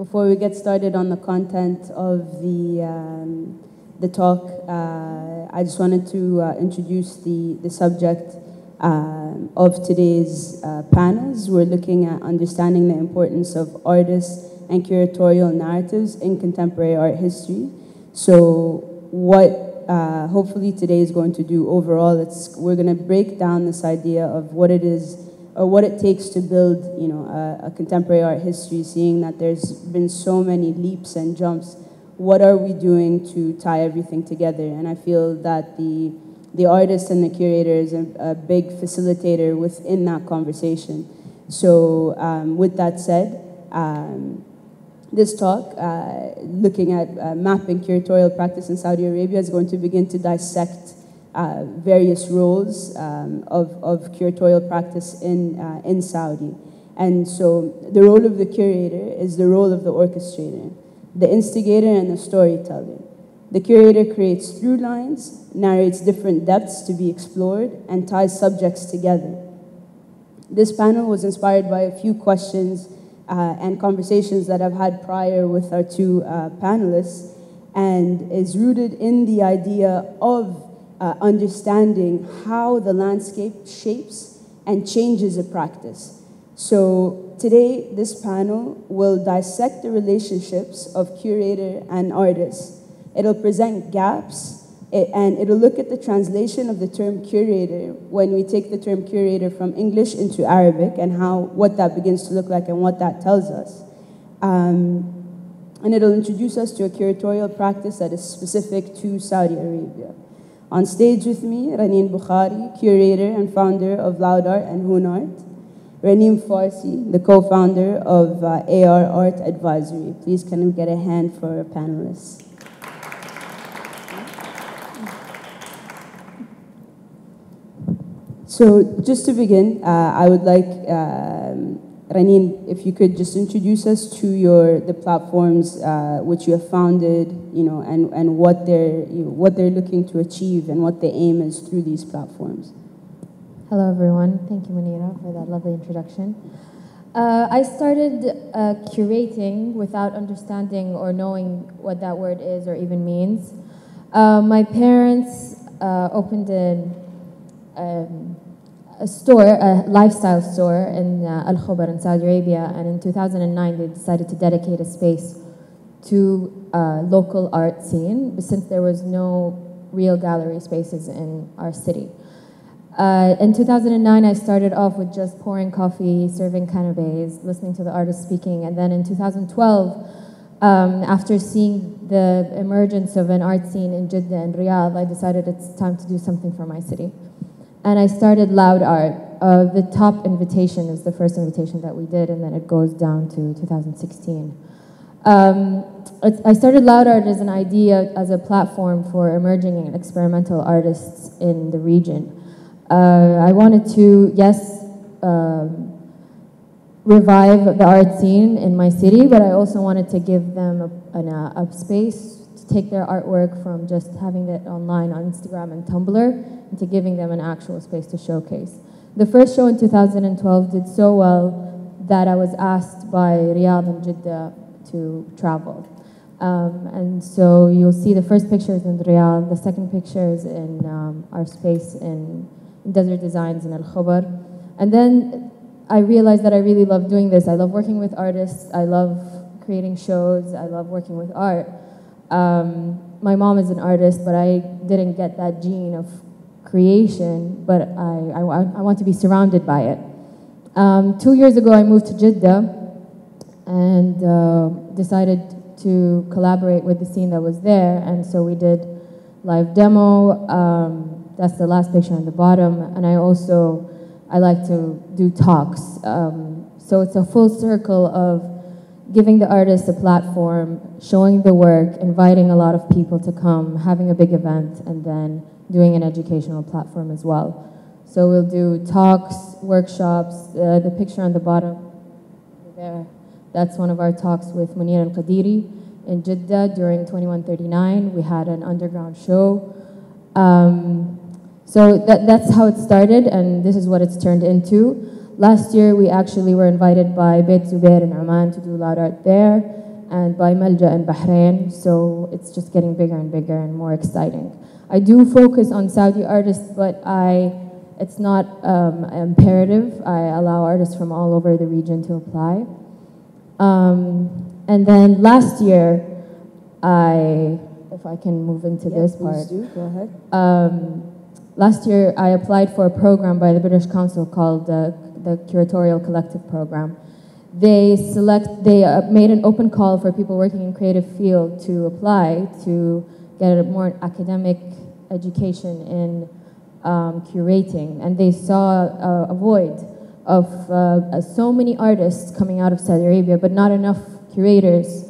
Before we get started on the content of the talk, I just wanted to introduce the subject of today's panels. We're looking at understanding the importance of artists and curatorial narratives in contemporary art history. So what hopefully today is going to do overall, we're going to break down this idea of what it is or what it takes to build, a contemporary art history, seeing that there's been so many leaps and jumps. What are we doing to tie everything together? And I feel that the artist and the curator is a big facilitator within that conversation. So with that said, this talk, looking at mapping curatorial practice in Saudi Arabia, is going to begin to dissect various roles of curatorial practice in Saudi. And so the role of the curator is the role of the orchestrator, the instigator and the storyteller. The curator creates through lines, narrates different depths to be explored, and ties subjects together. This panel was inspired by a few questions and conversations that I've had prior with our two panelists, and is rooted in the idea of understanding how the landscape shapes and changes a practice. So today, this panel will dissect the relationships of curator and artist. It'll present gaps, and it'll look at the translation of the term curator when we take the term curator from English into Arabic and what that begins to look like and what that tells us. And it'll introduce us to a curatorial practice that is specific to Saudi Arabia. On stage with me, Raneen Bkhari, curator and founder of لاود Art and Whona Art. Renneen Fārsi, the co-founder of AR Art Advisory. Please can we get a hand for our panelists? So just to begin, I would like Raneen, if you could just introduce us to the platforms which you have founded, and what they're looking to achieve and what the aim is through these platforms. Hello, everyone. Thank you, Munira, for that lovely introduction. I started curating without understanding or knowing what that word is or even means. My parents opened a store, a lifestyle store in Al-Khobar in Saudi Arabia, and in 2009 they decided to dedicate a space to local art scene, since there was no real gallery spaces in our city. In 2009 I started off with just pouring coffee, serving canapes, listening to the artists speaking, and then in 2012, after seeing the emergence of an art scene in Jeddah and Riyadh, I decided it's time to do something for my city. And I started لاود Art. The top invitation is the first invitation that we did, and then it goes down to 2016. I started لاود Art as an idea, as a platform for emerging and experimental artists in the region. I wanted to, revive the art scene in my city, but I also wanted to give them a space to take their artwork from just having it online on Instagram and Tumblr into giving them an actual space to showcase. The first show in 2012 did so well that I was asked by Riyadh and Jeddah to travel. And so you'll see the first pictures in Riyadh, the second picture is in our space in Desert Designs in Al-Khobar. And then I realized that I really love doing this. I love working with artists, I love creating shows, I love working with art. My mom is an artist, but I didn't get that gene of creation, but I want to be surrounded by it. 2 years ago, I moved to Jeddah and decided to collaborate with the scene that was there, and so we did live demo. That's the last picture on the bottom, and I like to do talks. So it's a full circle of giving the artist a platform, showing the work, inviting a lot of people to come, having a big event, and then doing an educational platform as well. So we'll do talks, workshops. The picture on the bottom there, that's one of our talks with Munira al-Qadiri in Jeddah during 2139. We had an underground show. So that's how it started, and this is what it's turned into. Last year, we actually were invited by Beit Zubair in Oman to do لاود Art there. and by Malja in Bahrain, so it's just getting bigger and bigger and more exciting. I do focus on Saudi artists, but it's not imperative. I allow artists from all over the region to apply. And then last year, if I can move into this part. Please do. Go ahead. Last year, I applied for a program by the British Council called the Curatorial Collective Program. They made an open call for people working in creative field to apply to get a more academic education in curating, and they saw a void of so many artists coming out of Saudi Arabia, but not enough curators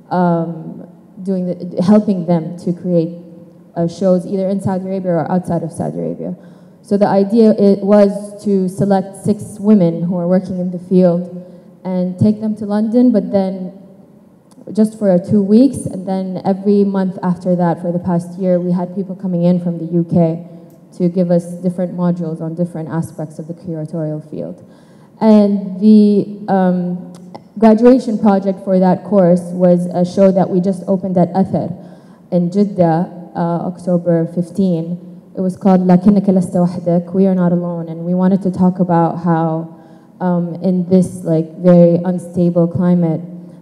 helping them to create shows either in Saudi Arabia or outside of Saudi Arabia. So the idea was to select 6 women who are working in the field and take them to London, but then just for 2 weeks, and then every month after that for the past year, we had people coming in from the UK to give us different modules on different aspects of the curatorial field. And the graduation project for that course was a show that we just opened at Athar in Jeddah, October 15. It was called لكنك لست وحدك, We Are Not Alone, and we wanted to talk about how in this like very unstable climate,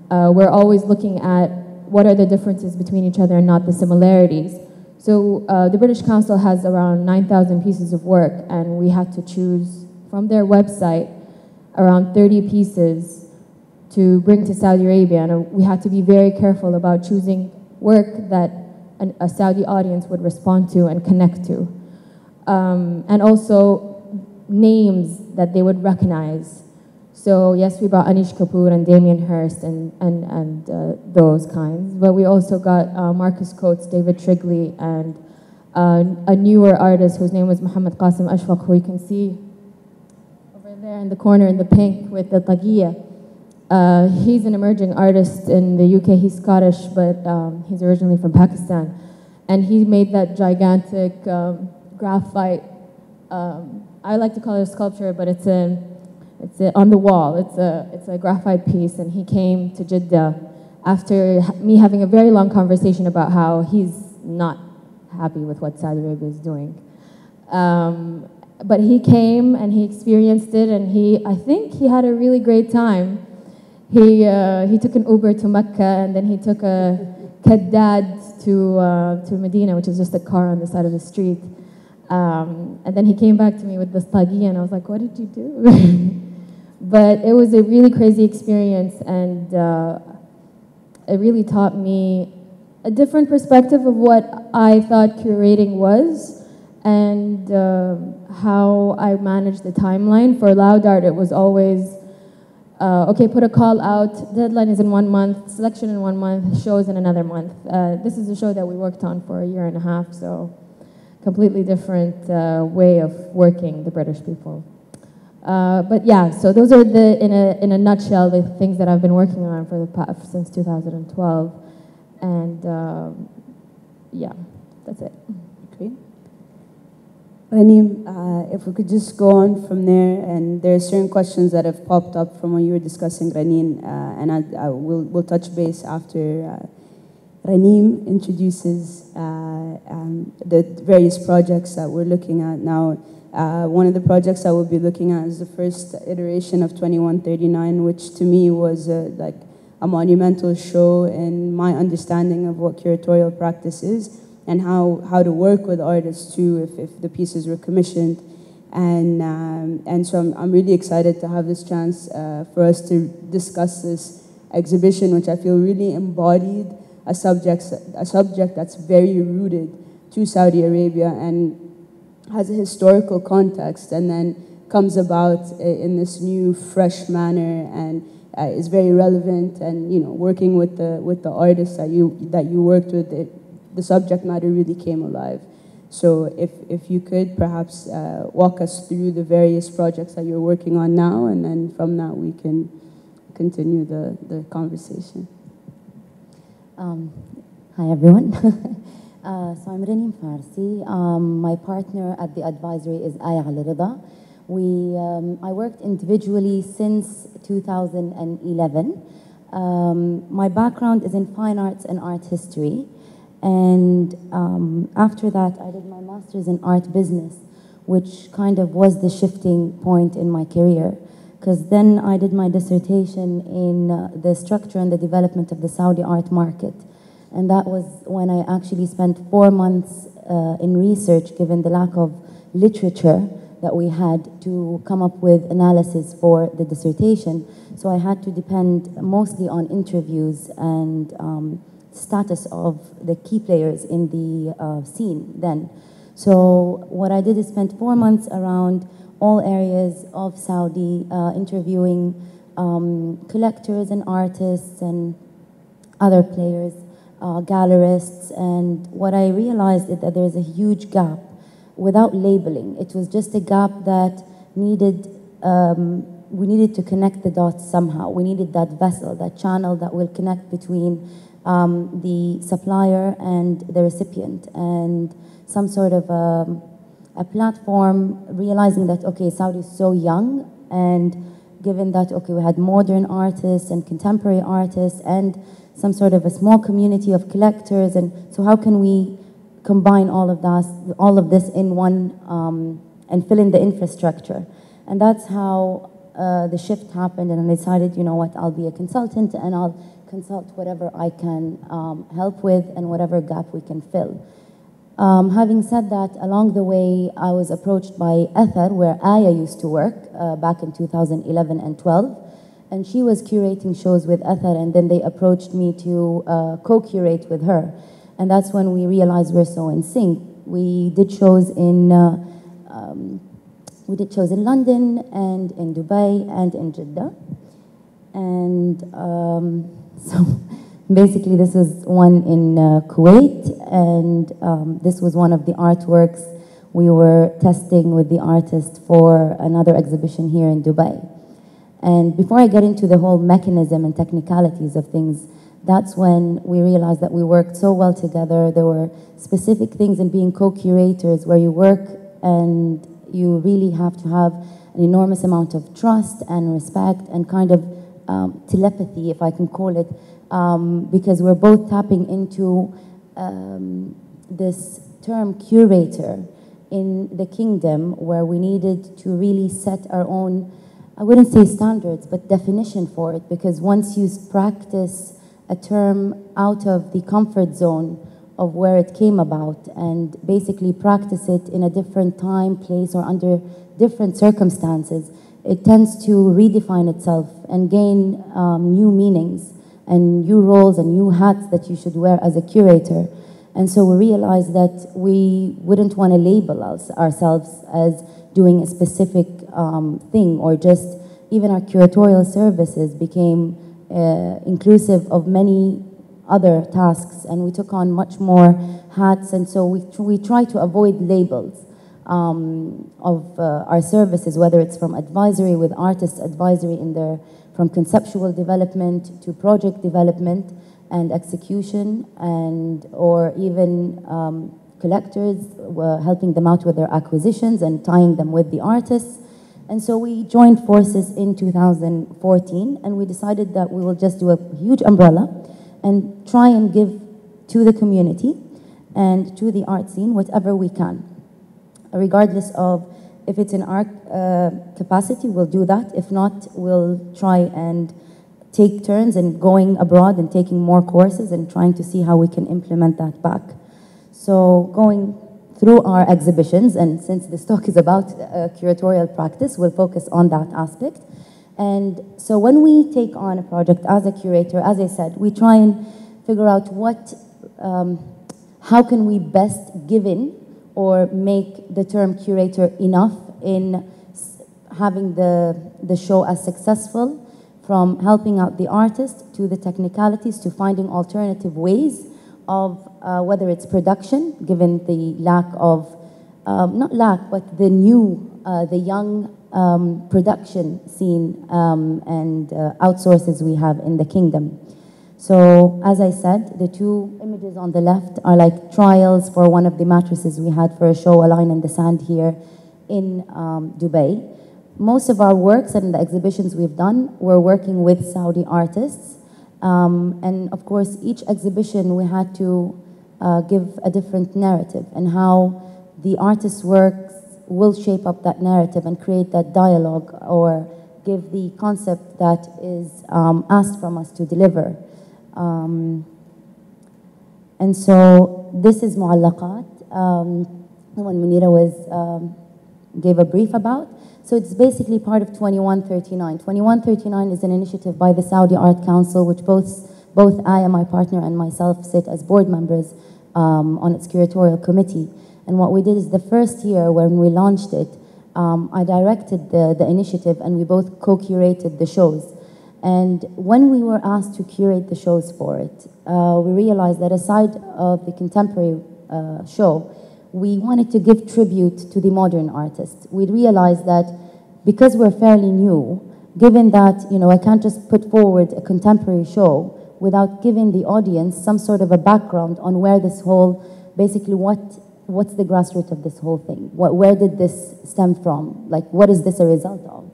we're always looking at what are the differences between each other and not the similarities. So the British Council has around 9,000 pieces of work, and we had to choose from their website around 30 pieces to bring to Saudi Arabia, and we had to be very careful about choosing work that a Saudi audience would respond to and connect to. And also names that they would recognize. So yes, we brought Anish Kapoor and Damien Hirst and those kinds, but we also got Marcus Coates, David Trigley, and a newer artist whose name was Muhammad Qasim Ashfaq, who you can see over there in the corner in the pink with the tagiya. He's an emerging artist in the UK. He's Scottish, but he's originally from Pakistan. And he made that gigantic graphite, I like to call it a sculpture, but it's on the wall. It's a graphite piece, and he came to Jeddah after me having a very long conversation about how he's not happy with what Saudi Arabia is doing. But he came and he experienced it, and I think he had a really great time. He took an Uber to Mecca, and then he took a Kaddad to Medina, which is just a car on the side of the street. And then he came back to me with this tagi, and I was like, what did you do? But it was a really crazy experience, and it really taught me a different perspective of what I thought curating was, and how I managed the timeline. For Loud Art, it was always, okay, put a call out, deadline is in 1 month, selection in 1 month, shows in another month. This is a show that we worked on for 1.5 years, so completely different way of working, the British people. But yeah, so those are in a nutshell, the things that I've been working on since 2012. And yeah, that's it. Okay. Raneen, if we could just go on from there, and there are certain questions that have popped up from when you were discussing Raneen, and we'll touch base after Raneen introduces the various projects that we're looking at now. One of the projects that we'll be looking at is the first iteration of 2139, which to me was like a monumental show in my understanding of what curatorial practice is, and how to work with artists too if the pieces were commissioned. And so I'm really excited to have this chance for us to discuss this exhibition, which I feel really embodied a subject that's very rooted to Saudi Arabia and has a historical context, and then comes about in this new, fresh manner, and is very relevant. And working with the artists that you worked with, the subject matter really came alive. So if you could perhaps walk us through the various projects that you're working on now, and then from that we can continue the conversation. Hi everyone. So I'm Rنين Fārsi. My partner at the advisory is Aya Al-Rida. I worked individually since 2011. My background is in fine arts and art history, and after that I did my master's in art business, which kind of was the shifting point in my career, because then I did my dissertation in the structure and the development of the Saudi art market. And that was when I actually spent 4 months in research, given the lack of literature that we had to come up with analysis for the dissertation. So I had to depend mostly on interviews and status of the key players in the scene then. So what I did is spend 4 months around all areas of Saudi, interviewing collectors and artists and other players, gallerists, and what I realized is that there's a huge gap without labeling. It was just a gap that needed, we needed to connect the dots somehow. We needed that vessel, that channel that will connect between the supplier and the recipient, and some sort of a platform, realizing that, okay, Saudi is so young, and given that, okay, we had modern artists and contemporary artists and some sort of a small community of collectors, and so how can we combine all of this in one and fill in the infrastructure? And that's how the shift happened, and I decided, you know what, I'll be a consultant and I'll consult whatever I can help with and whatever gap we can fill. Having said that, along the way, I was approached by Ethar, where Aya used to work back in 2011 and 12. And she was curating shows with Ethar, and then they approached me to co-curate with her. And that's when we realized we're so in sync. We did shows in London and in Dubai and in Jeddah. And so basically this was one in Kuwait, and this was one of the artworks we were testing with the artist for another exhibition here in Dubai. And before I get into the whole mechanism and technicalities of things, that's when we realized that we worked so well together. There were specific things in being co-curators where you work and you really have to have an enormous amount of trust and respect and kind of telepathy, if I can call it, because we're both tapping into this term curator in the kingdom, where we needed to really set our own, I wouldn't say standards, but definition for it, because once you practice a term out of the comfort zone of where it came about and basically practice it in a different time, place, or under different circumstances, it tends to redefine itself and gain new meanings and new roles and new hats that you should wear as a curator. And so we realized that we wouldn't want to label ourselves as doing a specific thing, or just even our curatorial services became inclusive of many other tasks, and we took on much more hats, and so we try to avoid labels of our services, whether it's from advisory with artists, advisory in their, from conceptual development to project development and execution, and or even collectors, helping them out with their acquisitions and tying them with the artists. And so we joined forces in 2014, and we decided that we will just do a huge umbrella and try and give to the community and to the art scene whatever we can. Regardless of if it's in our capacity, we'll do that. If not, we'll try and take turns in going abroad and taking more courses and trying to see how we can implement that back. So going through our exhibitions, and since this talk is about curatorial practice, we'll focus on that aspect. And so when we take on a project as a curator, as I said, we try and figure out what, how can we best give in or make the term curator enough in having the show as successful, from helping out the artist to the technicalities to finding alternative ways of whether it's production, given the lack of, not lack, but the new, the young production scene and outsources we have in the kingdom. So as I said, the two images on the left are like trials for one of the mattresses we had for a show, A Line in the Sand, here in Dubai. Most of our works and the exhibitions we've done, we're working with Saudi artists, And of course, each exhibition we had to give a different narrative, and how the artist's works will shape up that narrative and create that dialogue, or give the concept that is asked from us to deliver. And so this is Mu'allaqat, the one Munira gave a brief about. So it's basically part of 2139. 2139 is an initiative by the Saudi Art Council, which both I and my partner and myself sit as board members on its curatorial committee. And what we did is the first year when we launched it, I directed the initiative, and we both co-curated the shows. And when we were asked to curate the shows for it, we realized that aside of the contemporary show, we wanted to give tribute to the modern artists. We realized that because we're fairly new, given that, I can't just put forward a contemporary show without giving the audience some sort of a background on where this whole, basically what's the grassroots of this whole thing? Where did this stem from? Like, what is this a result of?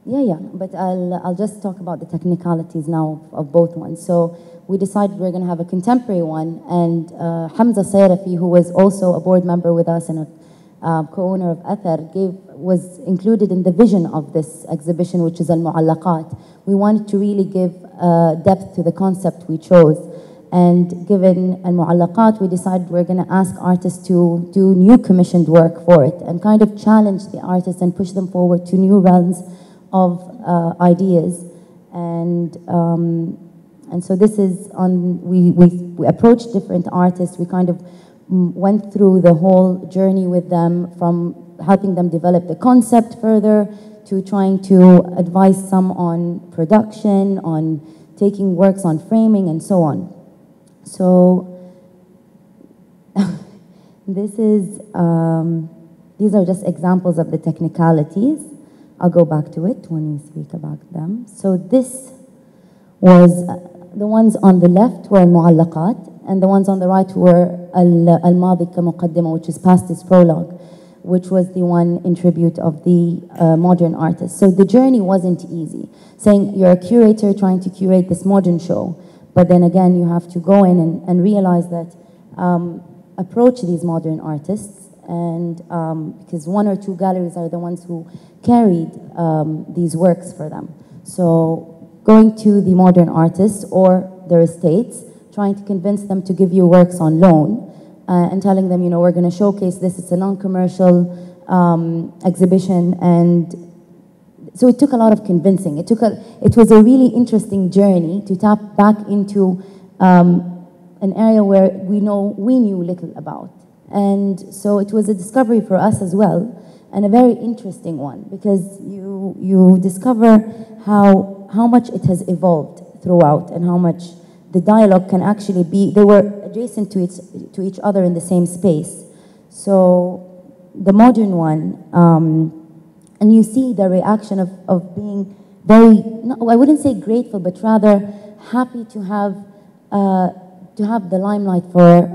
Yeah, but I'll just talk about the technicalities now of both ones. So we decided we're going to have a contemporary one, and Hamza Sayrafi, who was also a board member with us and a co-owner of Athar, was included in the vision of this exhibition, which is Al-Mu'allaqat. We wanted to really give depth to the concept we chose. And given Al-Mu'allaqat, we decided we're going to ask artists to do new commissioned work for it and kind of challenge the artists and push them forward to new realms of ideas. And so this is we approached different artists. We kind of went through the whole journey with them, from helping them develop the concept further to trying to advise some on production, on taking works on framing, and so on. So these are just examples of the technicalities. I'll go back to it when we speak about them. So this was, the ones on the left were Mu'allaqat, and the ones on the right were Al-Madi Muqaddima, which is past its prologue, which was the one in tribute of the modern artists. So the journey wasn't easy. Saying you're a curator trying to curate this modern show, but then again you have to go in and realize that, approach these modern artists, and because one or two galleries are the ones who carried these works for them. So going to the modern artists or their estates, trying to convince them to give you works on loan, and telling them, we're going to showcase this. It's a non-commercial exhibition, and so it took a lot of convincing. It was a really interesting journey to tap back into an area where we knew little about. And so it was a discovery for us as well, and a very interesting one, because you discover how much it has evolved throughout, and how much the dialogue can actually be, they were adjacent to each other in the same space. So the modern one, and you see the reaction of being very, I wouldn't say grateful, but rather happy to have the limelight for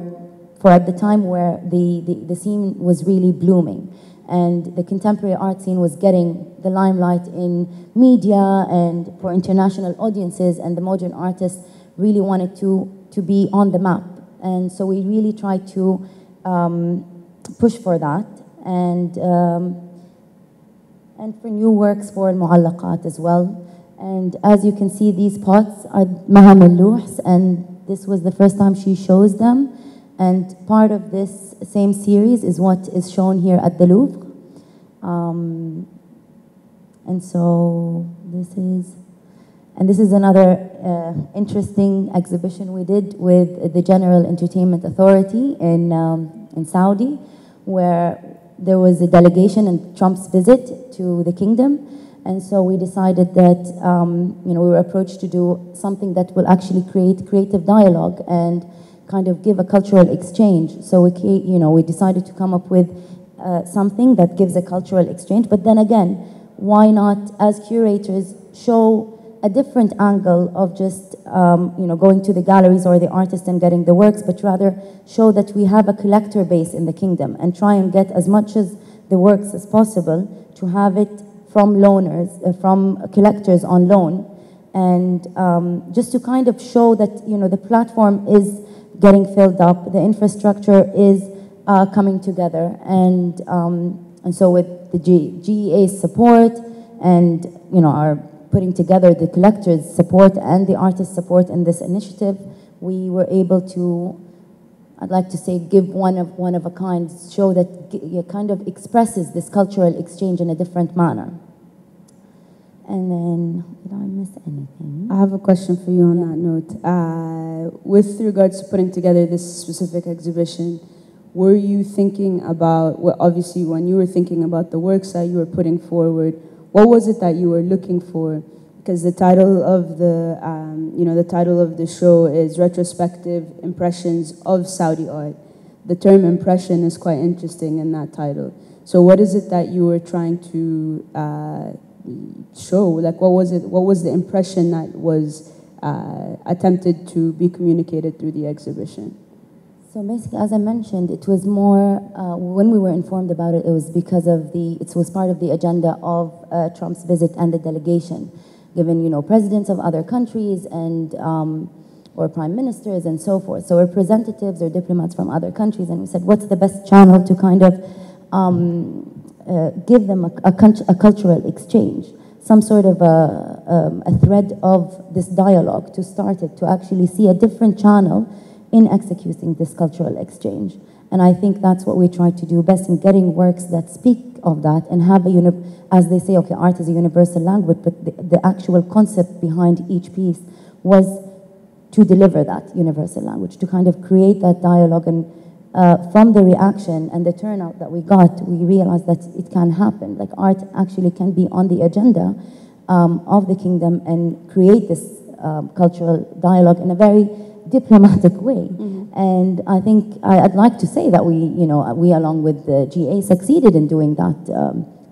at the time where the scene was really blooming, and the contemporary art scene was getting the limelight in media and for international audiences, and the modern artists really wanted to be on the map. And so we really tried to push for that, and for new works for Al-Mu'allaqat as well. And as you can see, these pots are Maham al-Luhs, and this was the first time she shows them. And part of this same series is what is shown here at the Louvre. And so this is another interesting exhibition we did with the General Entertainment Authority in Saudi, where there was a delegation and Trump's visit to the kingdom. And so we decided that we were approached to do something that will actually create creative dialogue and kind of give a cultural exchange. So we decided to come up with something that gives a cultural exchange. But then again, why not, as curators, show a different angle of just going to the galleries or the artists and getting the works, but rather show that we have a collector base in the kingdom, and try and get as much as the works as possible to have it from loaners, from collectors on loan, And just to kind of show that, you know, the platform is getting filled up, the infrastructure is coming together. And so with the GEA's support and, you know, our putting together the collectors' support and the artists' support in this initiative, we were able to, I'd like to say, give one of a kind, show that it kind of expresses this cultural exchange in a different manner. And then, did I miss anything? I have a question for you on that note. With regards to putting together this specific exhibition, were you thinking about, well, obviously when you were thinking about the works that you were putting forward, what was it that you were looking for? Because the title of the, the title of the show is Retrospective Impressions of Saudi Art. The term impression is quite interesting in that title. So what is it that you were trying to show? Like, what was it? What was the impression that was attempted to be communicated through the exhibition? So basically, as I mentioned, it was more, when we were informed about it, it was because of it was part of the agenda of Trump's visit and the delegation, given, you know, presidents of other countries and, or prime ministers and so forth. So representatives or diplomats from other countries, and we said, what's the best channel to kind of give them a cultural exchange, some sort of a thread of this dialogue to start it, to actually see a different channel in executing this cultural exchange. And I think that's what we try to do best in getting works that speak of that and have as they say, okay, art is a universal language, but the actual concept behind each piece was to deliver that universal language, to kind of create that dialogue. And from the reaction and the turnout that we got, we realized that it can happen. Like, art actually can be on the agenda of the kingdom and create this cultural dialogue in a very diplomatic way. And I think I'd like to say that we along with the GA succeeded in doing that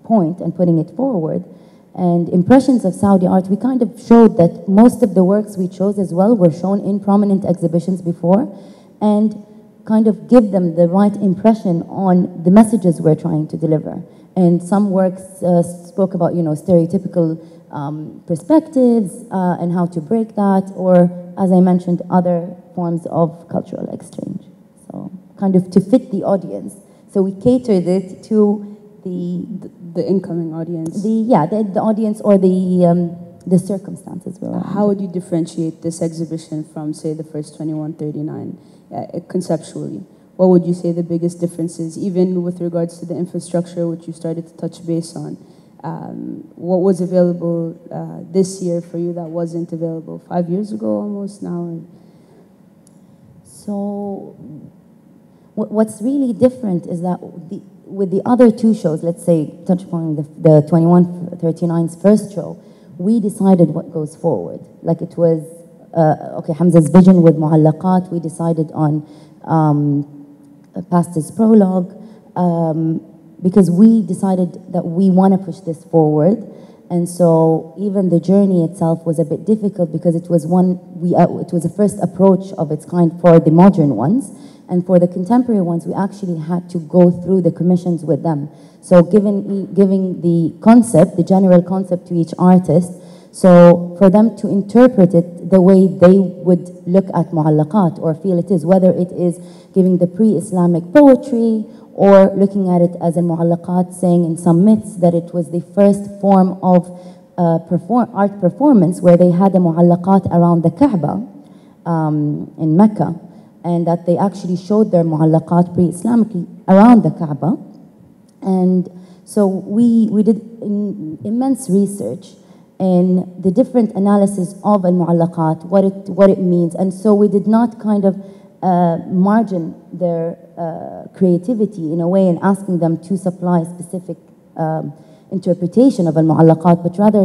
point and putting it forward. And Impressions of Saudi Art, we kind of showed that most of the works we chose as well were shown in prominent exhibitions before, and kind of give them the right impression on the messages we're trying to deliver. And some works spoke about, you know, stereotypical perspectives and how to break that, or, as I mentioned, other forms of cultural exchange. So kind of to fit the audience. So we catered it to the incoming audience. The audience or the circumstances. How would you differentiate this exhibition from, say, the first 2139 conceptually? What would you say the biggest difference is, even with regards to the infrastructure, which you started to touch base on? What was available this year for you that wasn't available 5 years ago almost now? So what's really different is that with the other two shows, let's say, touch upon the 2139's first show, we decided what goes forward. Like, it was, okay, Hamza's vision with mu'allaqat, we decided on Pastor's prologue, because we decided that we want to push this forward. And so even the journey itself was a bit difficult because it was it was the first approach of its kind for the modern ones. And for the contemporary ones, we actually had to go through the commissions with them. So giving the concept, the general concept to each artist, so for them to interpret it the way they would look at mu'allaqat or feel it is, whether it is giving the pre-Islamic poetry or looking at it as a mu'allaqat, saying in some myths that it was the first form of art performance where they had a mu'allaqat around the Kaaba in Mecca, and that they actually showed their mu'allaqat pre-Islamically around the Kaaba. And so we did immense research in the different analysis of al-mu'allaqat, what it means. And so we did not kind of margin their creativity in a way in asking them to supply specific interpretation of al-mu'allaqat, but rather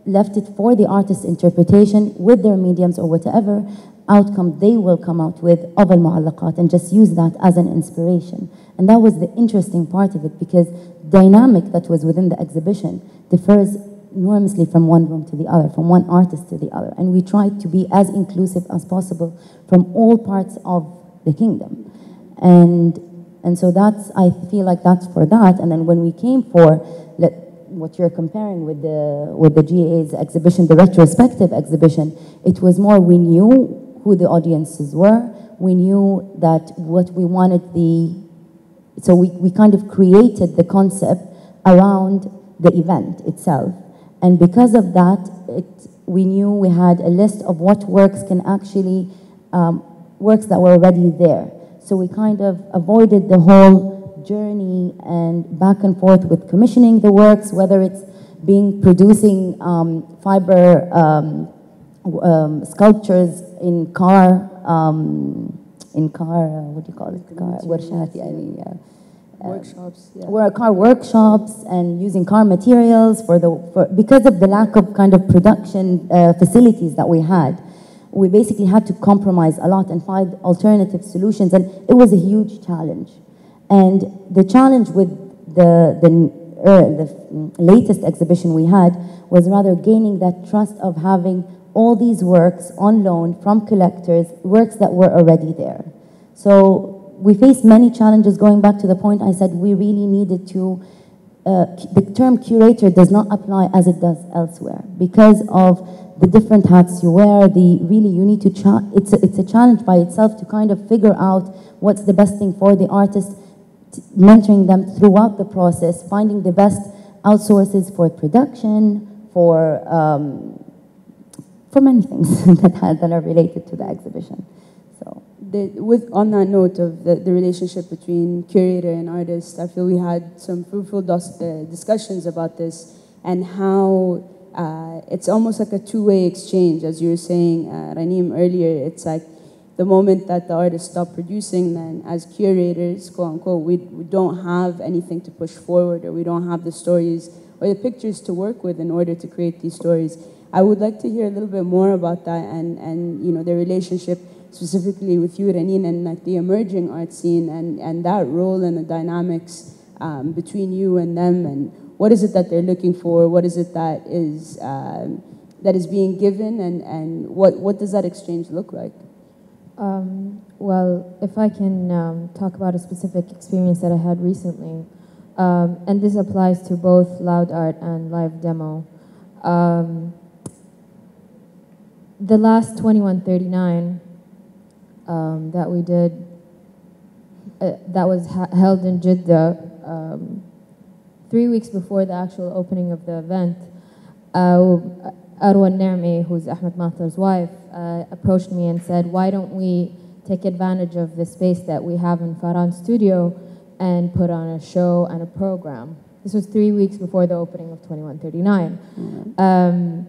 left it for the artist's interpretation with their mediums or whatever outcome they will come out with of al-mu'allaqat, and just use that as an inspiration. And that was the interesting part of it, because dynamic that was within the exhibition differs enormously from one room to the other, from one artist to the other. And we tried to be as inclusive as possible from all parts of the kingdom. And so that's, I feel like that's for that. And then when we came for what you're comparing with the GA's exhibition, the retrospective exhibition, it was more we knew who the audiences were. We knew that what we wanted so we kind of created the concept around the event itself. And because of that, we knew we had a list of what works can actually, works that were already there. So we kind of avoided the whole journey and back and forth with commissioning the works, whether it's producing fiber sculptures in car, what do you call it? Car ورشات يعني. Workshops, yeah. Were car workshops and using car materials because of the lack of kind of production facilities that we had. We basically had to compromise a lot and find alternative solutions, and it was a huge challenge. And the challenge with the latest exhibition we had was rather gaining that trust of having all these works on loan from collectors, works that were already there. So we faced many challenges. Going back to the point I said, we really needed to, the term curator does not apply as it does elsewhere because of the different hats you wear. You need to, it's a challenge by itself to kind of figure out what's the best thing for the artist, mentoring them throughout the process, finding the best outsources for production, for many things that are related to the exhibition. So. On that note of the relationship between curator and artist, I feel we had some fruitful discussions about this and how it's almost like a two-way exchange. As you were saying, Raneen, earlier, it's like the moment that the artist stopped producing, then as curators, quote unquote, we don't have anything to push forward, or we don't have the stories or the pictures to work with in order to create these stories. I would like to hear a little bit more about that and you know, the relationship specifically with you, Raneen, and like the emerging art scene and that role and the dynamics between you and them, and what is it that they're looking for, what is it that is being given, and what does that exchange look like? Well, if I can talk about a specific experience that I had recently, and this applies to both Loud Art and Live Demo. The last 2139 that we did, that was held in Jeddah 3 weeks before the actual opening of the event. Arwa Nermi, who's Ahmed Matar's wife, approached me and said, why don't we take advantage of the space that we have in Farhan's studio and put on a show and a program. This was 3 weeks before the opening of 2139. Mm-hmm.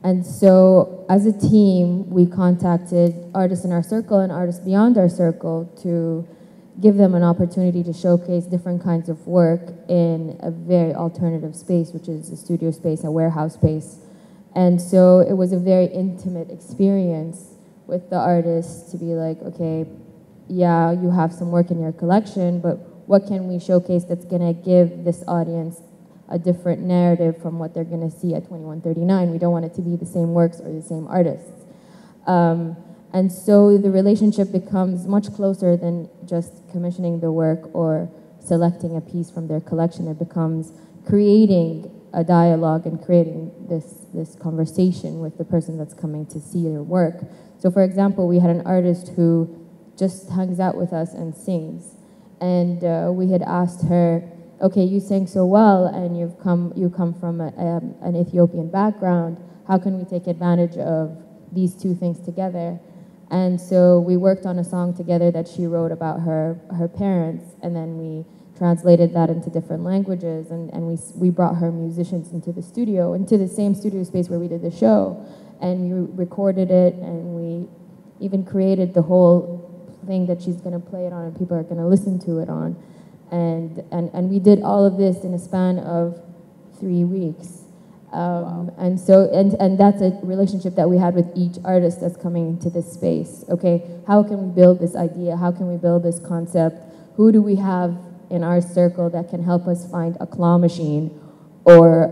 And so as a team, we contacted artists in our circle and artists beyond our circle to give them an opportunity to showcase different kinds of work in a very alternative space, which is a studio space, a warehouse space. And so it was a very intimate experience with the artists to be like, okay, yeah, you have some work in your collection, but what can we showcase that's gonna give this audience a different narrative from what they're gonna see at 2139. We don't want it to be the same works or the same artists. And so the relationship becomes much closer than just commissioning the work or selecting a piece from their collection. It becomes creating a dialogue and creating this conversation with the person that's coming to see their work. So for example, we had an artist who just hangs out with us and sings. And we had asked her, okay, you sing so well and you come from an Ethiopian background, how can we take advantage of these two things together? And so we worked on a song together that she wrote about her parents, and then we translated that into different languages, and we brought her musicians into the studio, into the same studio space where we did the show, and we recorded it, and we even created the whole thing that she's gonna play it on and people are gonna listen to it on. And we did all of this in a span of 3 weeks. Wow. And so, and that's a relationship that we had with each artist that's coming into this space. Okay, how can we build this idea? How can we build this concept? Who do we have in our circle that can help us find a claw machine or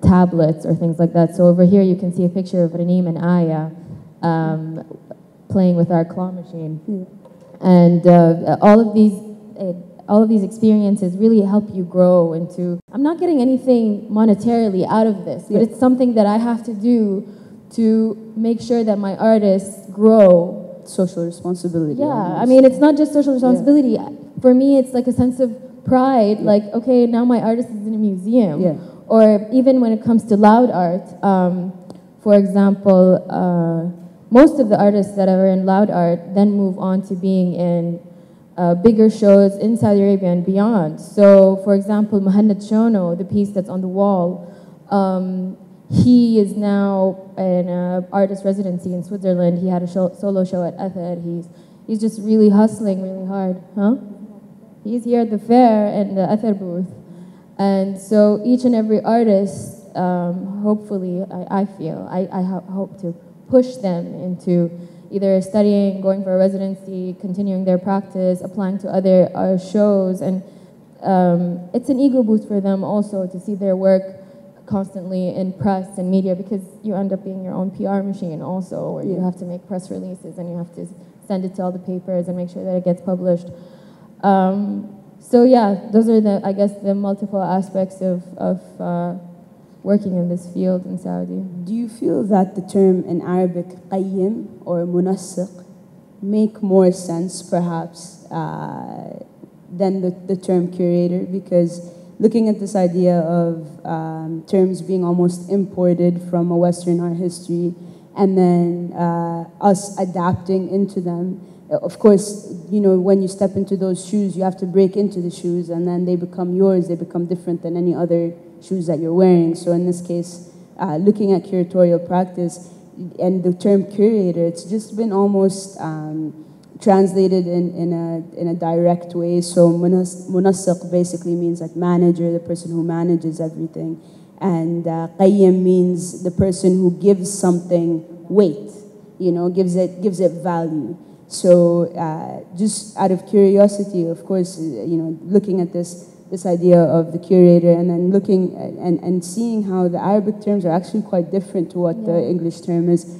tablets or things like that? So over here you can see a picture of Reneem and Aya playing with our claw machine. Yeah. And all of these all of these experiences really help you grow into, I'm not getting anything monetarily out of this, but it's something that I have to do to make sure that my artists grow. Social responsibility. Yeah, almost. I mean, it's not just social responsibility. For me, it's like a sense of pride, like, okay, now my artist is in a museum. Yeah. Or even when it comes to loud art, for example, most of the artists that are in loud art then move on to being in bigger shows in Saudi Arabia and beyond. So, for example, Shono, the piece that's on the wall, he is now in an artist residency in Switzerland. He had a solo show at Ether. He's just really hustling really hard. Huh? He's here at the fair in the Ether booth. And so each and every artist, hopefully, I feel, I hope to push them into either studying, going for a residency, continuing their practice, applying to other shows. And it's an ego boost for them also to see their work constantly in press and media, because you end up being your own PR machine also, where you have to make press releases and you have to send it to all the papers and make sure that it gets published. So yeah, those are the, I guess, the multiple aspects of working in this field in Saudi. Do you feel that the term in Arabic qayyim or munasik make more sense perhaps than the term curator? Because looking at this idea of terms being almost imported from a Western art history and then us adapting into them, of course, you know, when you step into those shoes, you have to break into the shoes and then they become yours, they become different than any other shoes that you're wearing. So in this case, looking at curatorial practice and the term curator, it's just been almost translated in a direct way. So munasik basically means like manager, the person who manages everything. And qayyim means the person who gives something weight, you know, gives it value. So just out of curiosity, of course, you know, looking at this idea of the curator and then looking and seeing how the Arabic terms are actually quite different to what the English term is.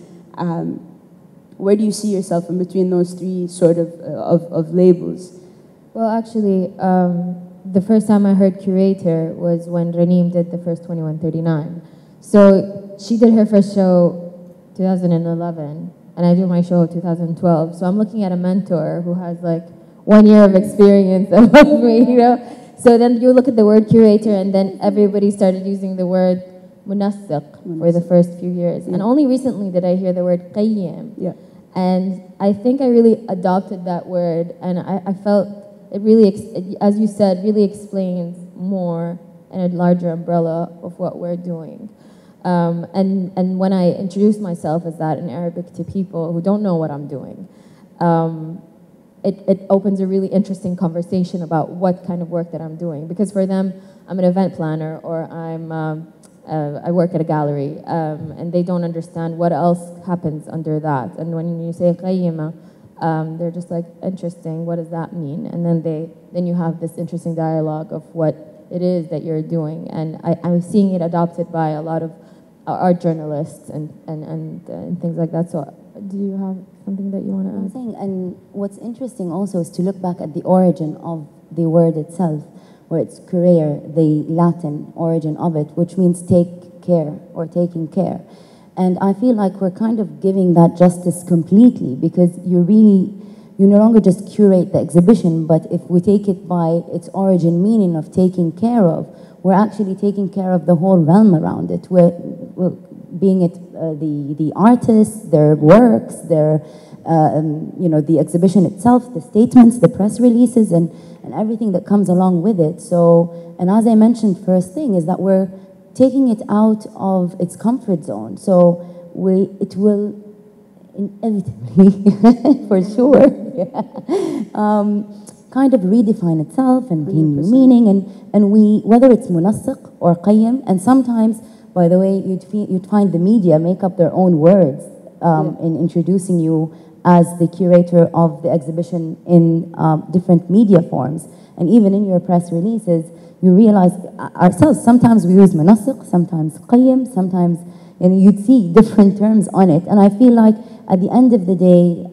Where do you see yourself in between those three sort of labels? Well, actually, the first time I heard curator was when Raneen did the first 2139. So she did her first show 2011, and I do my show 2012. So I'm looking at a mentor who has like 1 year of experience above me, you know? So then you look at the word curator, and then everybody started using the word munasik for the first few years. And only recently did I hear the word qayyim. Yeah. And I think I really adopted that word, and I felt it really, as you said, really explains more in a larger umbrella of what we're doing. And when I introduce myself as that in Arabic to people who don't know what I'm doing, it opens a really interesting conversation about what kind of work that I'm doing. Because for them, I'm an event planner, or I work at a gallery, and they don't understand what else happens under that. And when you say qayyima, they're just like, interesting, what does that mean? And then you have this interesting dialogue of what it is that you're doing. And I'm seeing it adopted by a lot of art journalists and things like that. So do you have something that you want to add? I'm saying, and what's interesting also is to look back at the origin of the word itself, where it's curare, the Latin origin of it, which means take care or taking care. And I feel like we're kind of giving that justice completely, because you no longer just curate the exhibition, but if we take it by its origin meaning of taking care of, we're actually taking care of the whole realm around it. We're being it the artists, their works, their the exhibition itself, the statements, the press releases, and everything that comes along with it. So, and as I mentioned, first thing is that we're taking it out of its comfort zone. So it will inevitably, for sure, kind of redefine itself and gain new meaning. And we, whether it's munasik or qayyim, and sometimes, by the way, you'd find the media make up their own words in introducing you as the curator of the exhibition in different media forms. And even in your press releases, you realize ourselves, sometimes we use munasik, sometimes qayyim, sometimes you'd see different terms on it. And I feel like at the end of the day,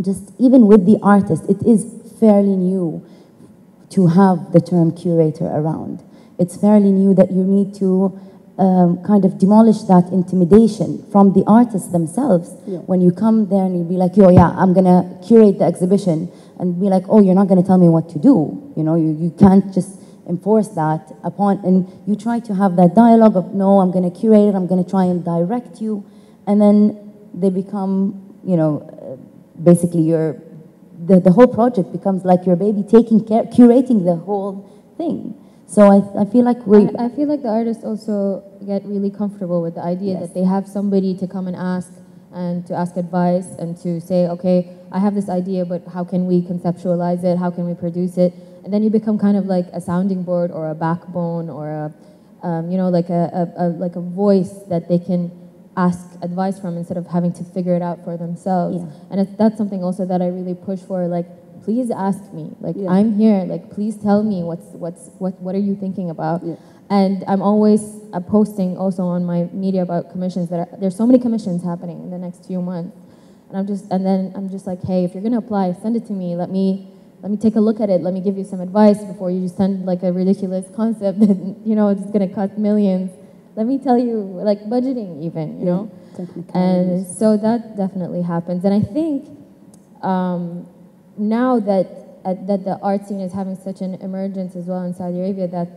just even with the artist, it is fairly new to have the term curator around. It's fairly new that you need to kind of demolish that intimidation from the artists themselves. Yeah. When you come there and you be like, yo, yeah, I'm going to curate the exhibition, and be like, oh, you're not going to tell me what to do. You know, you can't just enforce that upon, and you try to have that dialogue of, no, I'm going to curate it, I'm going to try and direct you, and then they become, you know, basically the whole project becomes like your baby, taking care, curating the whole thing. So I feel like I feel like the artists also get really comfortable with the idea that they have somebody to come and to ask advice and to say, okay, I have this idea, but how can we conceptualize it? How can we produce it? And then you become kind of like a sounding board or a backbone or a, you know, like a voice that they can ask advice from instead of having to figure it out for themselves. Yeah. And that's something also that I really push for, like, please ask me. Like, I'm here. Like, please tell me what are you thinking about? Yeah. And I'm always posting also on my media about commissions there's so many commissions happening in the next few months. And I'm just like, hey, if you're gonna apply, send it to me. Let me take a look at it. Let me give you some advice before you just send like a ridiculous concept that, you know, it's gonna cost millions. Let me tell you, like budgeting even, you know? And so that definitely happens. And I think now that the art scene is having such an emergence as well in Saudi Arabia, that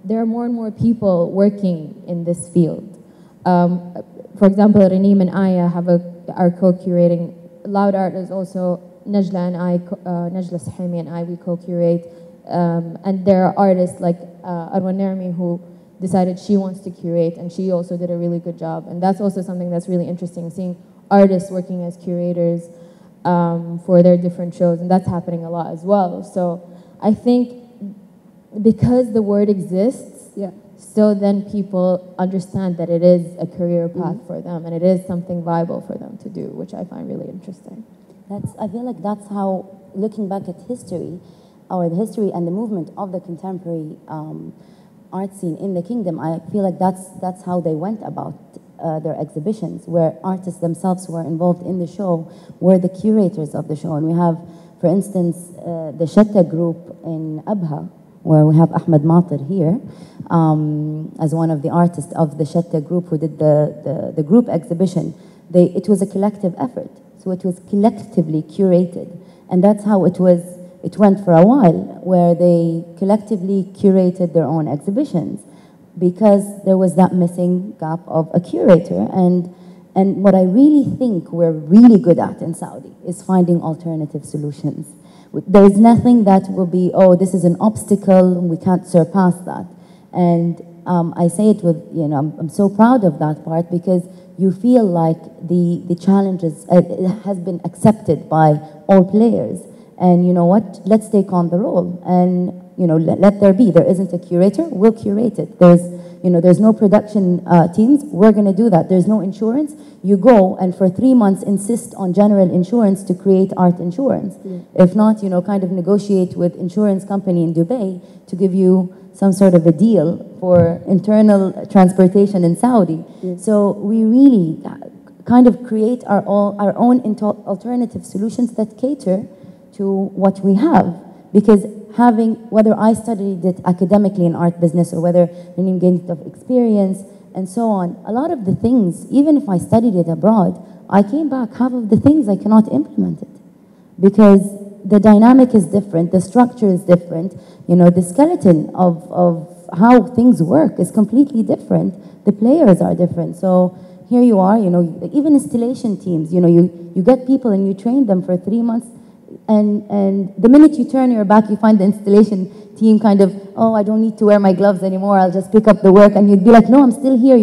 there are more and more people working in this field. For example, Rنين and Aya are co-curating. لاود Art is also Najla and I, Najla Sahimi and I, we co-curate. And there are artists like Arwan Nermi who decided she wants to curate, and she also did a really good job. And that's also something that's really interesting, seeing artists working as curators for their different shows, and that's happening a lot as well. So I think because the word exists, so then people understand that it is a career path for them, and it is something viable for them to do, which I find really interesting. I feel like that's how, looking back at history, or the history and the movement of the contemporary art scene in the kingdom, I feel like that's how they went about their exhibitions, where artists themselves who were involved in the show were the curators of the show. And we have, for instance, the Shatta group in Abha, where we have Ahmed Matir here, as one of the artists of the Shatta group who did the group exhibition. It was a collective effort, so it was collectively curated. And that's how it went for a while, where they collectively curated their own exhibitions, because there was that missing gap of a curator. And what I really think we're really good at in Saudi is finding alternative solutions. There is nothing that will be, oh, this is an obstacle, we can't surpass that. And I say it with, you know, I'm so proud of that part, because you feel like the challenges it has been accepted by all players. And you know what, let's take on the role, and you know, let there be. There isn't a curator, we'll curate it. There's no production teams, we're going to do that. There's no insurance, you go and for 3 months insist on general insurance to create art insurance. If not, you know, kind of negotiate with insurance company in Dubai to give you some sort of a deal for internal transportation in Saudi. So we really kind of create our own alternative solutions that cater to what we have. Because whether I studied it academically in art business or whether Raneen gained of experience and so on, a lot of the things, even if I studied it abroad, I came back, half of the things I cannot implement it. Because the dynamic is different, the structure is different, you know, the skeleton of how things work is completely different, the players are different. So here you are, you know, even installation teams, you know, you get people and you train them for 3 months, and the minute you turn your back, you find the installation team kind of, oh, I don't need to wear my gloves anymore, I'll just pick up the work, and you'd be like, no, I'm still here.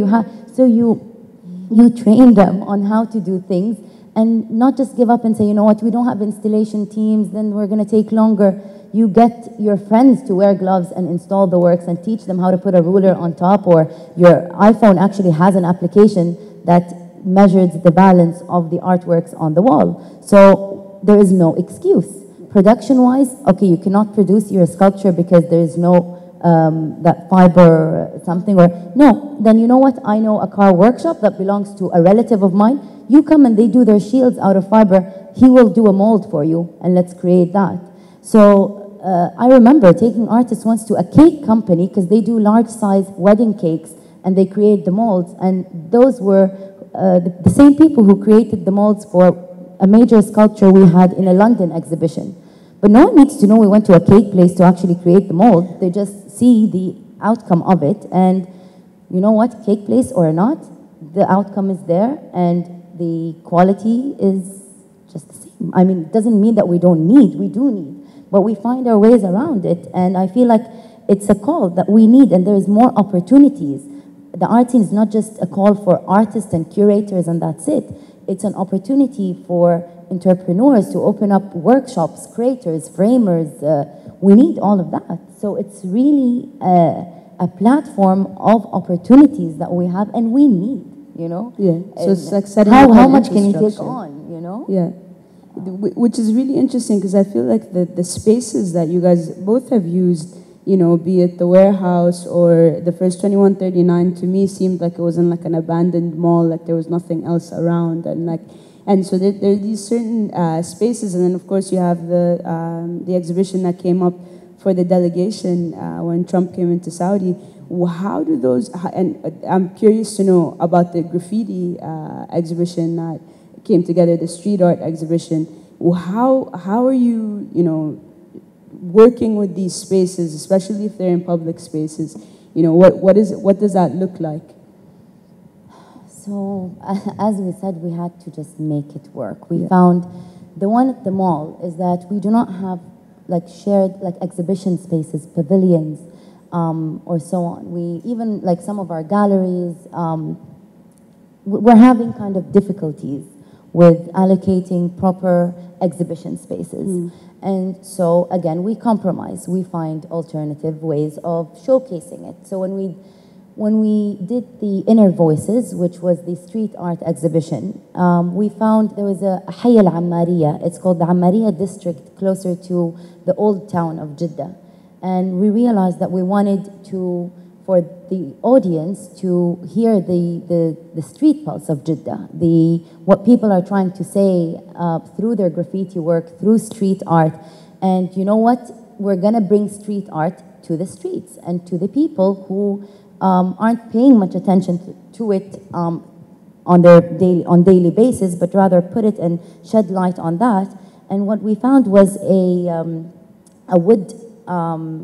So you train them on how to do things, and not just give up and say, you know what, we don't have installation teams, then we're going to take longer. You get your friends to wear gloves and install the works and teach them how to put a ruler on top, or your iPhone actually has an application that measures the balance of the artworks on the wall. So there is no excuse. Production-wise, okay, you cannot produce your sculpture because there is no that fiber something, or no, then you know what, I know a car workshop that belongs to a relative of mine. You come and they do their shields out of fiber, he will do a mold for you, and let's create that. So I remember taking artists once to a cake company because they do large size wedding cakes and they create the molds, and those were the same people who created the molds for a major sculpture we had in a London exhibition. But no one needs to know we went to a cake place to actually create the mold. They just see the outcome of it, and you know what, cake place or not, the outcome is there and the quality is just the same. I mean, it doesn't mean that we don't need, we do need, but we find our ways around it, and I feel like it's a call that we need, and there's more opportunities. The art scene is not just a call for artists and curators and that's it. It's an opportunity for entrepreneurs to open up workshops, creators, framers. We need all of that. So it's really a platform of opportunities that we have and we need, you know? Yeah, so it's like setting how much can you take on, you know? Yeah, which is really interesting because I feel like the spaces that you guys both have used, you know, be it the warehouse or the first 2139, to me seemed like it was in like an abandoned mall, like there was nothing else around, and so there are these certain spaces, and then of course you have the exhibition that came up for the delegation when Trump came into Saudi. How do those, and I'm curious to know about the graffiti exhibition that came together, the street art exhibition. How are you, you know, working with these spaces, especially if they're in public spaces? You know, what does that look like? So, as we said, we had to just make it work. We found the one at the mall is that we do not have like shared like exhibition spaces, pavilions, or so on. We even like some of our galleries, we're having kind of difficulties with allocating proper exhibition spaces. And so again, we compromise. We find alternative ways of showcasing it. So when we did the Inner Voices, which was the street art exhibition, we found there was a Hayy al-Ammariya. It's called the Ammariya district, closer to the old town of Jeddah. And we realized that we wanted to, for the audience to hear the street pulse of Jeddah, what people are trying to say through their graffiti work, through street art. And you know what? We're going to bring street art to the streets and to the people who aren't paying much attention to it on daily basis, but rather put it and shed light on that. And what we found was a wood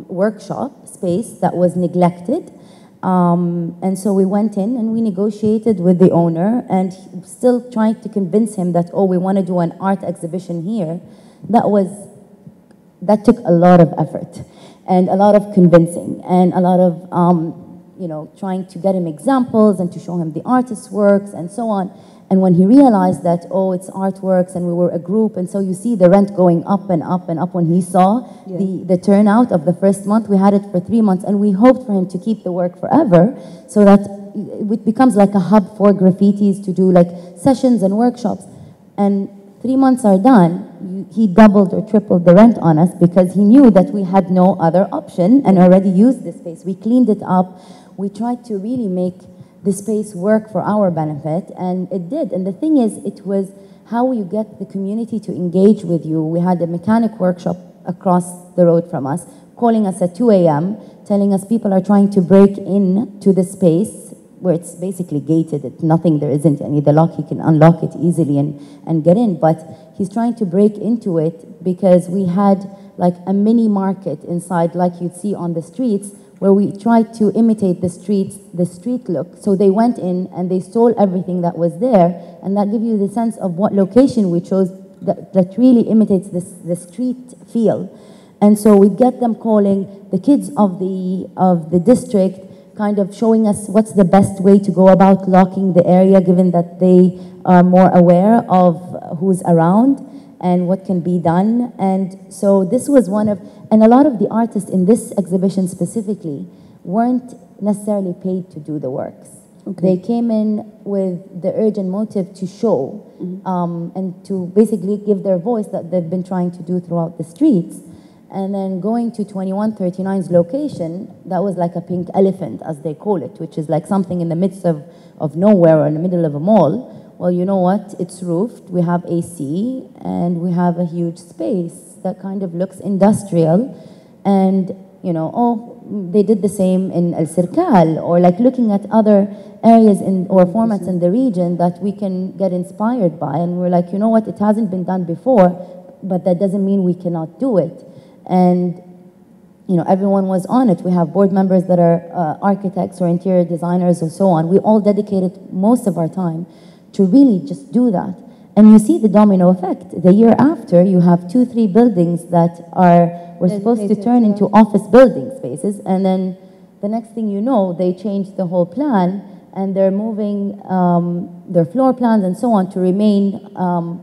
workshop space that was neglected. And so we went in and we negotiated with the owner and still trying to convince him that, oh, we want to do an art exhibition here. That took a lot of effort and a lot of convincing and a lot of, you know, trying to get him examples and to show him the artist's works and so on. And when he realized that, oh, it's artworks and we were a group, and so you see the rent going up and up and up when he saw the turnout of the first month. We had it for 3 months and we hoped for him to keep the work forever so that it becomes like a hub for graffitis to do like sessions and workshops. And 3 months are done, he doubled or tripled the rent on us because he knew that we had no other option and already used the space. We cleaned it up. We tried to really make the space work for our benefit, and it did. And the thing is, it was how you get the community to engage with you. We had a mechanic workshop across the road from us, calling us at 2 a.m., telling us people are trying to break in to the space where it's basically gated. It's nothing, there isn't any. The lock, he can unlock it easily and get in. But he's trying to break into it because we had like a mini market inside, like you'd see on the streets, where we tried to imitate the street look. So they went in and they stole everything that was there, and that gives you the sense of what location we chose that really imitates the street feel. And so we get them calling the kids of the district, kind of showing us what's the best way to go about locking the area, given that they are more aware of who's around and what can be done. And so this was and a lot of the artists in this exhibition specifically weren't necessarily paid to do the works. Okay. They came in with the urgent motive to show and to basically give their voice that they've been trying to do throughout the streets. And then going to 2139's location, that was like a pink elephant, as they call it, which is like something in the midst of nowhere or in the middle of a mall, well, you know what, it's roofed, we have AC, and we have a huge space that kind of looks industrial. And, you know, oh, they did the same in El Circal, or like looking at other areas or formats in the region that we can get inspired by. And we're like, you know what, it hasn't been done before, but that doesn't mean we cannot do it. And, you know, everyone was on it. We have board members that are architects or interior designers or so on. We all dedicated most of our time to really just do that. And you see the domino effect. The year after, you have 2-3 buildings that were supposed to turn into office building spaces. And then the next thing you know, they changed the whole plan, and they're moving their floor plans and so on to remain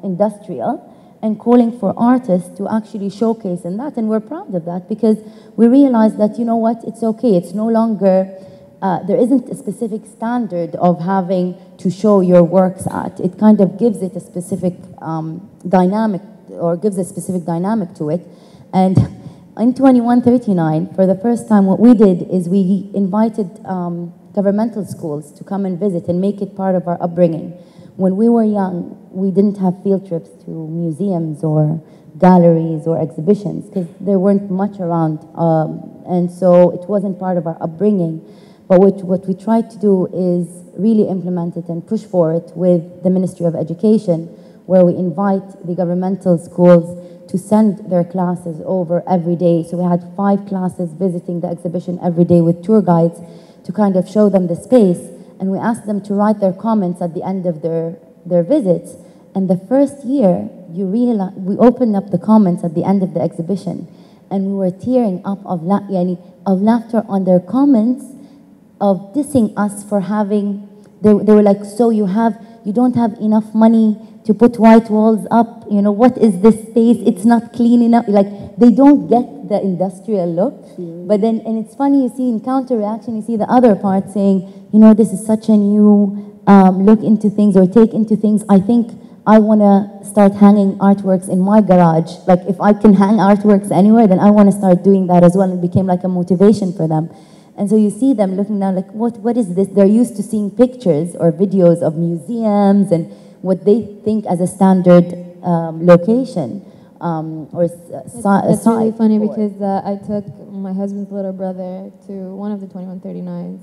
industrial, and calling for artists to actually showcase in that. And we're proud of that because we realize that, you know what, it's okay. It's no longer, there isn't a specific standard of having to show your works at. It kind of gives it a specific dynamic, or gives a specific dynamic to it. And in 2139, for the first time, what we did is we invited governmental schools to come and visit and make it part of our upbringing. When we were young, we didn't have field trips to museums or galleries or exhibitions because there weren't much around, and so it wasn't part of our upbringing. But what we tried to do is really implement it and push for it with the Ministry of Education, where we invite the governmental schools to send their classes over every day. So we had 5 classes visiting the exhibition every day with tour guides to kind of show them the space. And we asked them to write their comments at the end of their visits. And the first year, you realize, we opened up the comments at the end of the exhibition, and we were tearing up of laughter on their comments, of dissing us for having, they were like, so you don't have enough money to put white walls up, you know, what is this space? It's not clean enough. Like, they don't get the industrial look. But then, and it's funny, you see in counter reaction, you see the other part saying, you know, this is such a new look into things or take into things. I think I want to start hanging artworks in my garage. Like, if I can hang artworks anywhere, then I want to start doing that as well. It became like a motivation for them. And so you see them looking down like, what is this? They're used to seeing pictures or videos of museums and what they think as a standard location. It's really funny because I took my husband's little brother to one of the 2139s,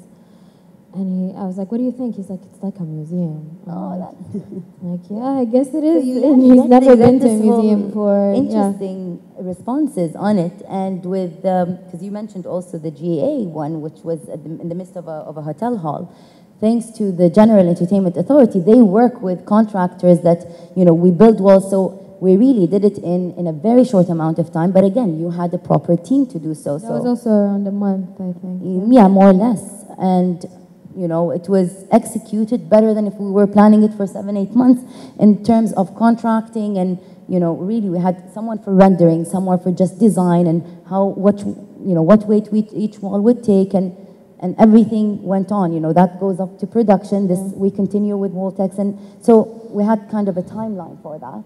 and I was like, what do you think? He's like, it's like a museum. Like, yeah, I guess it is. So he's never been to a museum before. Interesting responses on it. And with, because you mentioned also the GA one, which was in the midst of a hotel hall. Thanks to the General Entertainment Authority, they work with contractors that, you know, we build walls. So we really did it in a very short amount of time. But again, you had a proper team to do so. That was also around a month, I think. Yeah, more or less. And, you know, it was executed better than if we were planning it for 7-8 months in terms of contracting. And, you know, really we had someone for rendering, someone for just design and what weight each wall would take, and everything went on. You know, that goes up to production. We continue with wall text, and so we had kind of a timeline for that.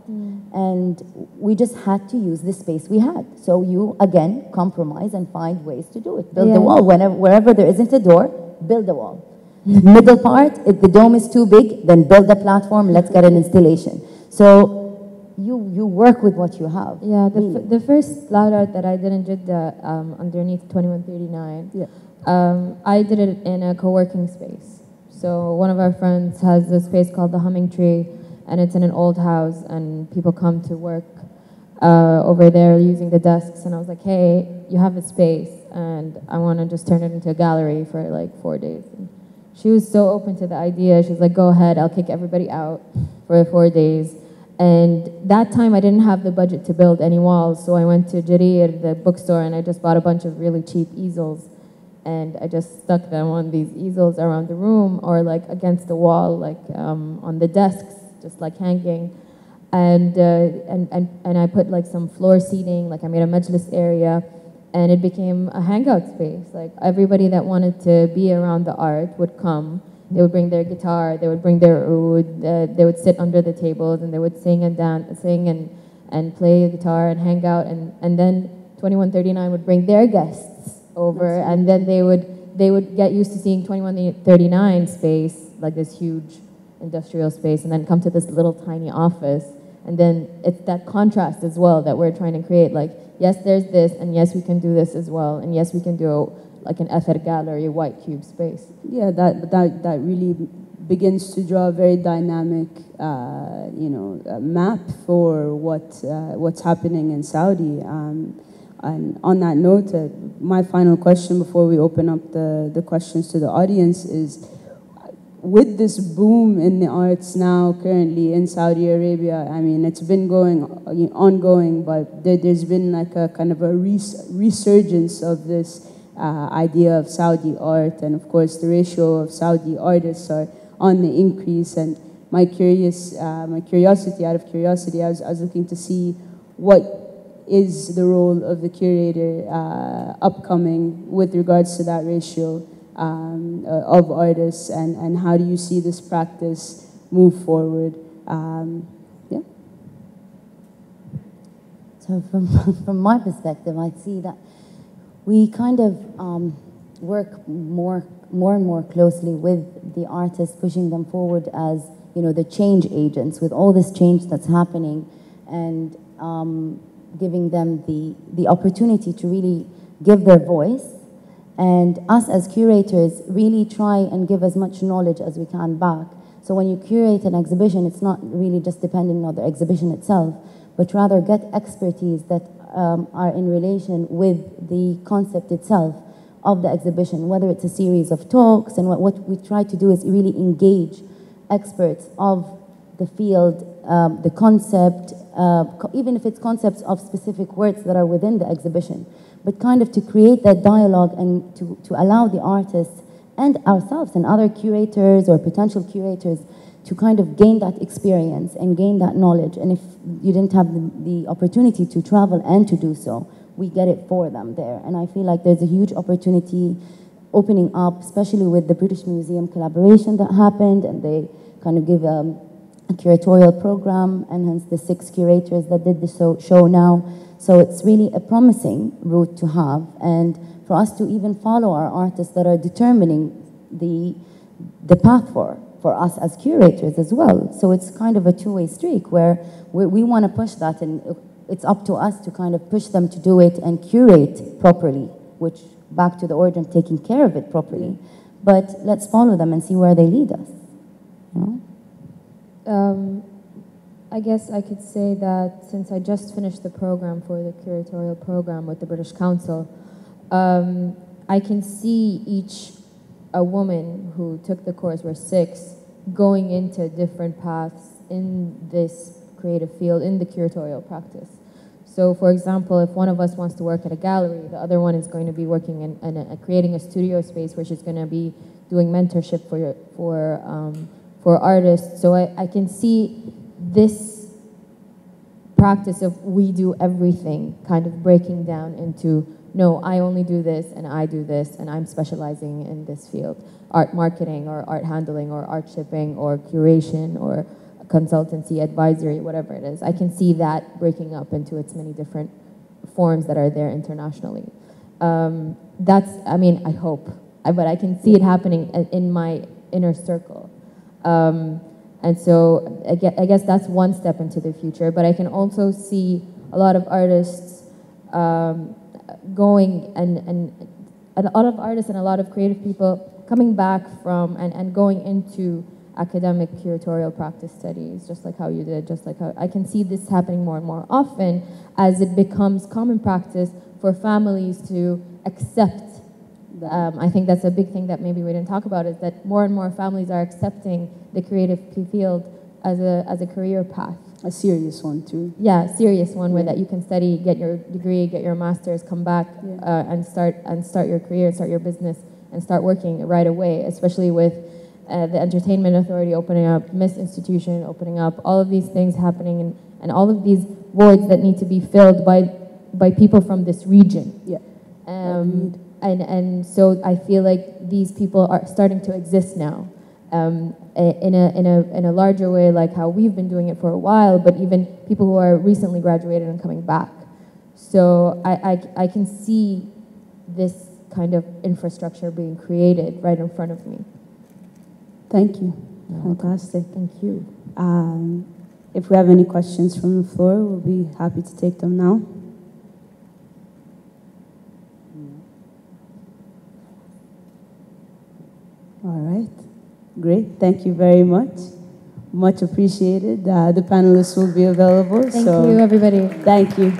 And we just had to use the space we had. So you again compromise and find ways to do it. Build a wall wherever there isn't a door. Build a wall. Middle part, if the dome is too big, then build a platform. Let's get an installation. So you work with what you have. Yeah, the first Loud Art that I did in Jeddah underneath 2139. Yeah. I did it in a co-working space. So one of our friends has a space called the Humming Tree, and it's in an old house, and people come to work over there using the desks. And I was like, hey, you have a space, and I want to just turn it into a gallery for like 4 days. And she was so open to the idea. She's like, go ahead, I'll kick everybody out for 4 days. And that time I didn't have the budget to build any walls, so I went to Jiri at the bookstore, and I just bought a bunch of really cheap easels. And I just stuck them on these easels around the room, or like against the wall, like on the desks, just like hanging. And I put like some floor seating, like I made a majlis area, and it became a hangout space. Like everybody that wanted to be around the art would come. They would bring their guitar, they would bring their oud, they would sit under the tables, and they would sing and dance, and play guitar and hang out. And then 2139 would bring their guests over, and then they would get used to seeing 2139 space, like this huge industrial space and then come to this little tiny office. And then it's that contrast as well that we're trying to create. Like, yes, there's this, and yes, we can do this as well, and yes, we can do like an FR gallery, white cube space. Yeah, that really begins to draw a very dynamic, map for what's happening in Saudi. And on that note, my final question before we open up the questions to the audience is, with this boom in the arts now currently in Saudi Arabia, I mean, it's been ongoing, but there's been like a kind of a resurgence of this idea of Saudi art, and of course the ratio of Saudi artists are on the increase. And my curiosity, out of curiosity, I was looking to see what is the role of the curator upcoming with regards to that ratio of artists, and how do you see this practice move forward? Yeah. So from my perspective, I see that we kind of work more and more closely with the artists, pushing them forward as, the change agents with all this change that's happening, and giving them the opportunity to really give their voice. And us as curators really try and give as much knowledge as we can back. So when you curate an exhibition, it's not really just dependent on the exhibition itself, but rather get expertise that are in relation with the concept itself of the exhibition, whether it's a series of talks. And what we try to do is really engage experts of the field, the concept, even if it's concepts of specific words that are within the exhibition, but kind of to create that dialogue and to allow the artists and ourselves and other curators or potential curators to kind of gain that experience and gain that knowledge. And if you didn't have the opportunity to travel and to do so, we get it for them there. And I feel like there's a huge opportunity opening up, especially with the British Museum collaboration that happened, and they kind of give a curatorial program, and hence the 6 curators that did the show now. So it's really a promising route to have, and for us to even follow our artists that are determining the path for us as curators as well. So it's kind of a two-way streak where we want to push that, and it's up to us to kind of push them to do it and curate properly, which back to the origin, taking care of it properly. But let's follow them and see where they lead us. I guess I could say that since I just finished the program for the curatorial program with the British Council, I can see a woman who took the course, we're 6, going into different paths in this creative field, in the curatorial practice. So for example, if one of us wants to work at a gallery, the other one is going to be working in creating a studio space where she's going to be doing mentorship for artists. So I can see this practice of we do everything kind of breaking down into, no, I only do this and I do this and I'm specializing in this field. Art marketing or art handling or art shipping or curation or consultancy, advisory, whatever it is. I can see that breaking up into its many different forms that are there internationally. I hope, but I can see it happening in my inner circle. And so I guess that's one step into the future, but I can also see a lot of artists going and a lot of artists and a lot of creative people coming back from and going into academic curatorial practice studies, just like how you did, just like how I can see this happening more and more often as it becomes common practice for families to accept. I think that's a big thing that maybe we didn't talk about, is that more and more families are accepting the creative field as a career path. A serious one too. Yeah, serious one where that you can study, get your degree, get your master's, come back and start your career, start your business, and start working right away. Especially with the Entertainment Authority opening up, Miss Institution opening up, all of these things happening, and all of these voids that need to be filled by people from this region. Yeah. And so I feel like these people are starting to exist now. In a larger way, like how we've been doing it for a while, but even people who are recently graduated and coming back. So I can see this kind of infrastructure being created right in front of me. Thank you. Fantastic. Thank you. If we have any questions from the floor, we'll be happy to take them now. All right. Great. Thank you very much. Much appreciated. The panelists will be available. Thank you, everybody. Thank you.